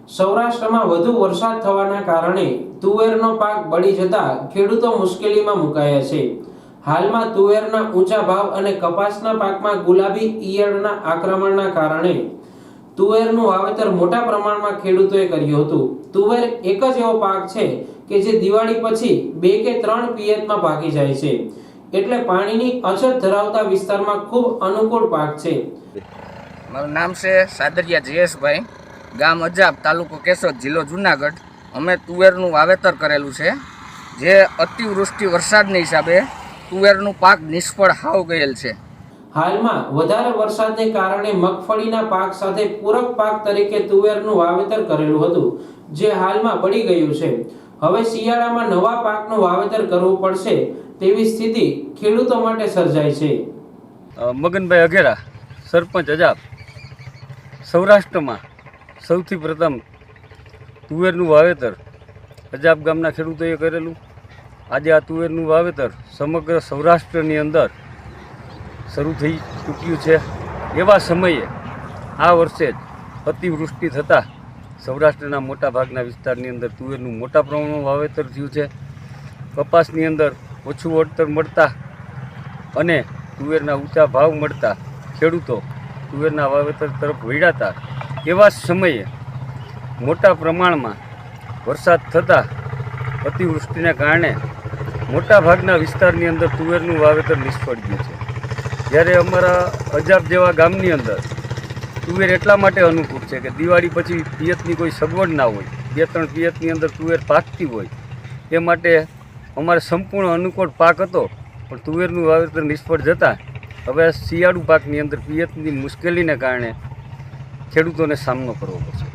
સૌરાષ્ટ્રમાં વધુ વરસાદ થવાના કારણે તુવેરનો પાક બળી જતા ખેડૂતો મુશ્કેલીમાં મુકાયા છે। હાલમાં તુવેરના ઊંચા ભાવ અને કપાસના પાકમાં ગુલાબી ઈયળના આક્રમણના કારણે તુવેરનું વાવેતર મોટા પ્રમાણમાં ખેડૂતોએ કર્યું હતું। તુવેર એક જ એવો પાક છે કે જે દિવાળી પછી 2 કે 3 પિયતમાં પાકી જાય છે, એટલે પાણીની અછત ધરાવતા વિસ્તારમાં ખૂબ અનુકૂળ પાક છે। મારું નામ છે સાદરિયા જયેશભાઈ, ગામ અજાબ, તાલુકો કેશોદ, જિલ્લો જુનાગઢ। અમે તુવેરનું વાવેતર કરેલું છે, જે અતિવૃષ્ટિ વરસાદના હિસાબે તુવેરનું પાક નિષ્ફળ હાવ ગયેલ છે। હાલમાં વધારે વરસાદને કારણે મગફળીના પાક સાથે પૂરક પાક તરીકે તુવેરનું વાવેતર કરેલું હતું, જે હાલમાં બળી ગયું છે। હવે શિયાળામાં નવા પાકનું વાવેતર કરવું પડશે તેવી સ્થિતિ ખેડૂતો માટે સર્જાઈ છે। મગનભાઈ અઘેરા, સરપંચ અજાબ। સૌરાષ્ટ્રમાં સૌથી પ્રથમ તુવેરનું વાવેતર અજાબ ગામના ખેડૂતોએ કરેલું। આજે આ તુવેરનું વાવેતર સમગ્ર સૌરાષ્ટ્રની અંદર શરૂ થઈ ચૂક્યું છે। એવા સમયે આ વર્ષે જ અતિવૃષ્ટિ થતાં સૌરાષ્ટ્રના મોટા ભાગના વિસ્તારની અંદર તુવેરનું મોટા પ્રમાણમાં વાવેતર થયું છે। કપાસની અંદર ઓછું વળતર મળતા અને તુવેરના ઊંચા ભાવ મળતા ખેડૂતો તુવેરના વાવેતર તરફ વળ્યા। એવા સમયે મોટા પ્રમાણમાં વરસાદ થતાં અતિવૃષ્ટિને કારણે મોટા ભાગના વિસ્તારની અંદર તુવેરનું વાવેતર નિષ્ફળ ગયું છે। જ્યારે અમારા અજાબ જેવા ગામની અંદર તુવેર એટલા માટે અનુકૂળ છે કે દિવાળી પછી પિયતની કોઈ સગવડ ના હોય, 2-3 પિયતની અંદર તુવેર પાકતી હોય, એ માટે અમારે સંપૂર્ણ અનુકૂળ પાક હતો, પણ તુવેરનું વાવેતર નિષ્ફળ જતાં હવે શિયાળુ પાકની અંદર પિયતની મુશ્કેલીને કારણે ખેડૂતોને સામનો કરવો પડશે।